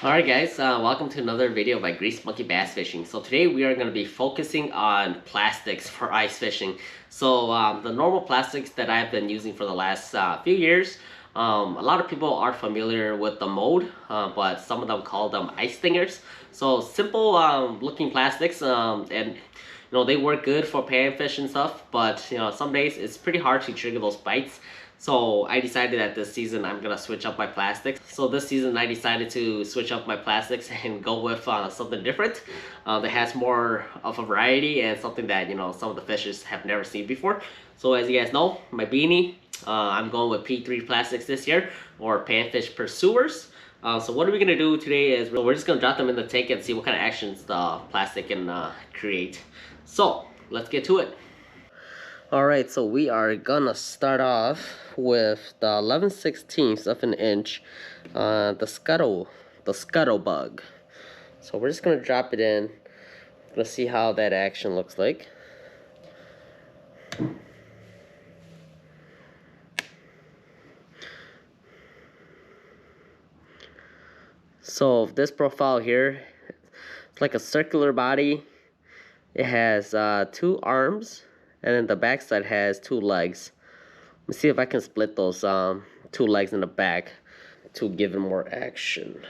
Alright guys, welcome to another video by Grease Monkey Bass Fishing. So today we are going to be focusing on plastics for ice fishing. So the normal plastics that I've been using for the last few years, a lot of people are familiar with the mold, but some of them call them ice stingers. So simple looking plastics, and they work good for panfish and stuff, but some days it's pretty hard to trigger those bites. So I decided that this season I'm gonna switch up my plastics. So this season I decided to switch up my plastics and go with something different that has more of a variety and something that some of the fishers have never seen before. So as you guys know, my beanie, I'm going with P3 plastics this year, or panfish pursuers. So what are we gonna do today is we're just gonna drop them in the tank and see what kind of actions the plastic can create. So let's get to it. Alright, so we are gonna start off with the 11/16 of an inch, the Scuttlebug. So we're just gonna drop it in. Let's see how that action looks like. So this profile here, it's like a circular body. It has two arms, and then the backside has two legs. Let me see if I can split those two legs in the back to give it more action.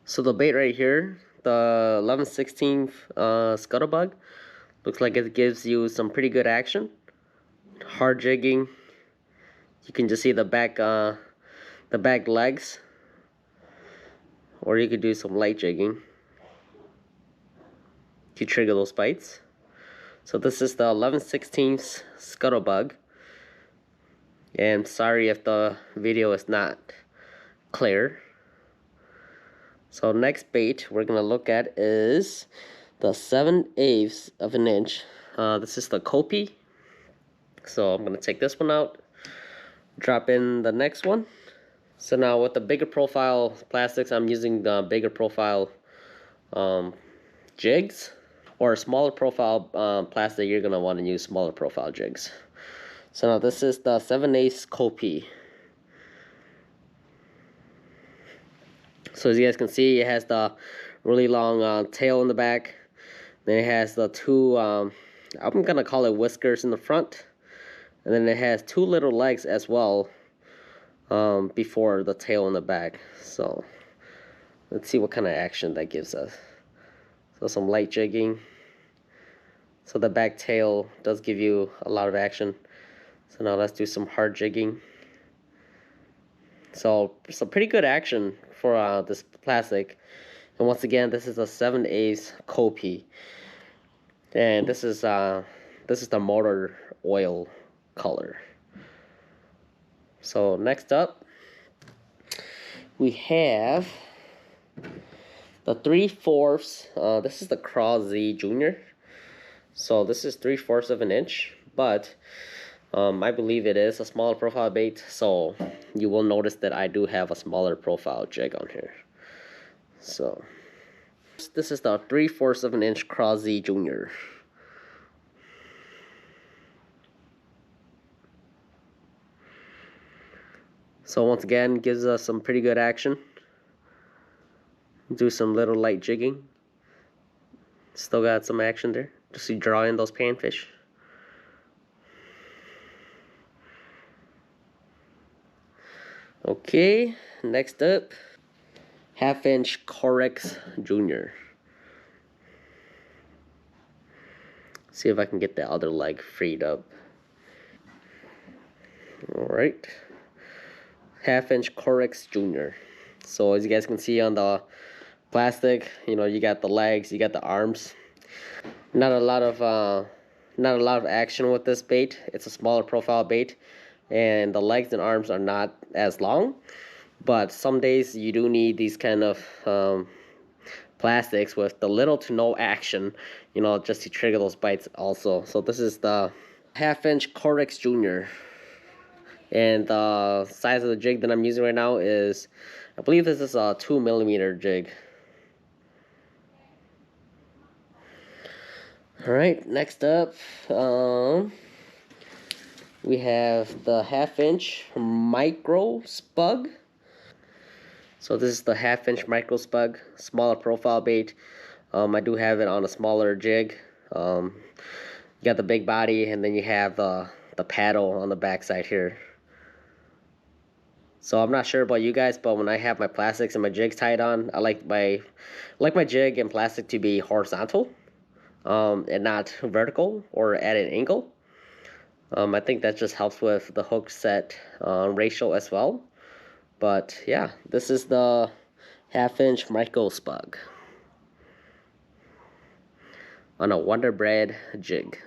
So the bait right here, the 11/16 Scuttlebug, looks like it gives you some pretty good action. Hard jigging. You can just see the back legs, or you could do some light jigging to trigger those bites. So this is the 11/16 Scuttlebug, and sorry if the video is not clear. So next bait we're gonna look at is the 7/8 of an inch. This is the Kopi. So I'm gonna take this one out, drop in the next one. So now with the bigger profile plastics, I'm using the bigger profile jigs, or smaller profile plastic, you're gonna want to use smaller profile jigs. So now this is the 7/8 Kopi. So as you guys can see, it has the really long tail in the back. Then it has the two, I'm gonna call it whiskers in the front. And then it has two little legs as well before the tail in the back. So let's see what kind of action that gives us. So some light jigging. So the back tail does give you a lot of action. So now let's do some hard jigging. So some pretty good action for this plastic. And once again, this is a 7/8 Kopi, and this is the motor oil color. So next up, we have the 3/4. This is the Corex Jr. So this is 3/4 of an inch, but I believe it is a smaller profile bait, so you will notice that I do have a smaller profile jig on here. So this is the 3/4 of an inch Corex Jr. So once again, gives us some pretty good action. Do some little light jigging. Still got some action there. Just to draw in those panfish. Okay, next up, 1/2 inch Corex Jr. See if I can get the other leg freed up. Alright, 1/2 inch Corex Jr. So as you guys can see on the plastic, you got the legs, you got the arms. Not a lot of action with this bait. It's a smaller profile bait, and the legs and arms are not as long. But some days you do need these kind of plastics with the little to no action, just to trigger those bites also. So this is the 1/2 inch Corex Jr. And the size of the jig that I'm using right now is, I believe this is a 2mm jig. All right, next up, we have the 1/2 inch micro spug. So this is the 1/2 inch micro spug, smaller profile bait. I do have it on a smaller jig. You got the big body, and then you have the paddle on the backside here. So I'm not sure about you guys, but when I have my plastics and my jigs tied on, I like my jig and plastic to be horizontal, and not vertical or at an angle. I think that just helps with the hook set ratio as well. But yeah, this is the 1/2 inch micro spug on a Wonder Bread jig.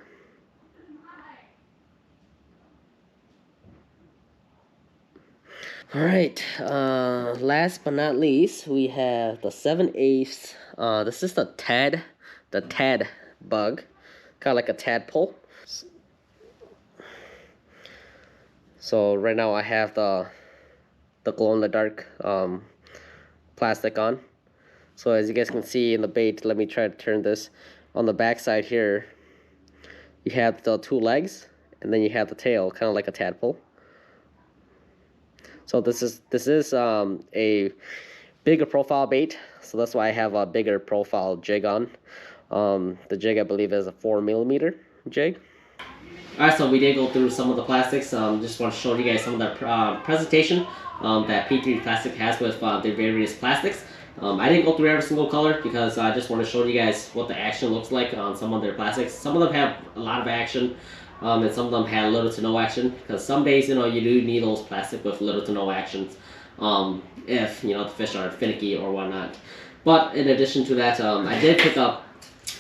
All right, last but not least, we have the 7/8. This is the Tad bug, kind of like a tadpole. So right now I have the glow in the dark plastic on. So as you guys can see in the bait, let me try to turn this. On the back side here, you have the 2 legs, and then you have the tail, kind of like a tadpole. So this is a bigger profile bait, so that's why I have a bigger profile jig on. The jig, I believe, is a 4mm jig. Alright, so we did go through some of the plastics. Just want to show you guys some of the presentation that P3 Plastic has with their various plastics. I didn't go through every single color because I just want to show you guys what the action looks like on some of their plastics. Some of them have a lot of action, and some of them had little to no action, because some days, you do need those plastic with little to no actions, if, the fish are finicky or whatnot. But in addition to that, I did pick up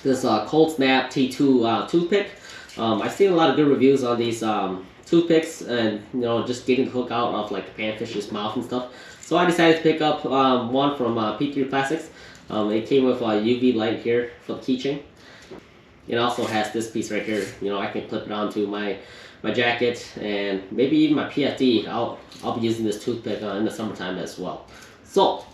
this Cold Snap T2 toothpick. I've seen a lot of good reviews on these toothpicks, and just getting the hook out of like the panfish's mouth and stuff. So I decided to pick up one from P3 Plastics. It came with a UV light here for the keychain. It also has this piece right here. I can clip it onto my jacket, and maybe even my PFD. I'll be using this toothpick in the summertime as well. So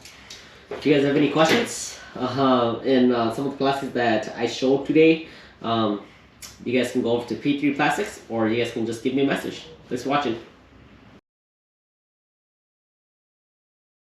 if you guys have any questions in some of the plastics that I showed today, you guys can go over to P3 Plastics, or you guys can just give me a message. Thanks for watching.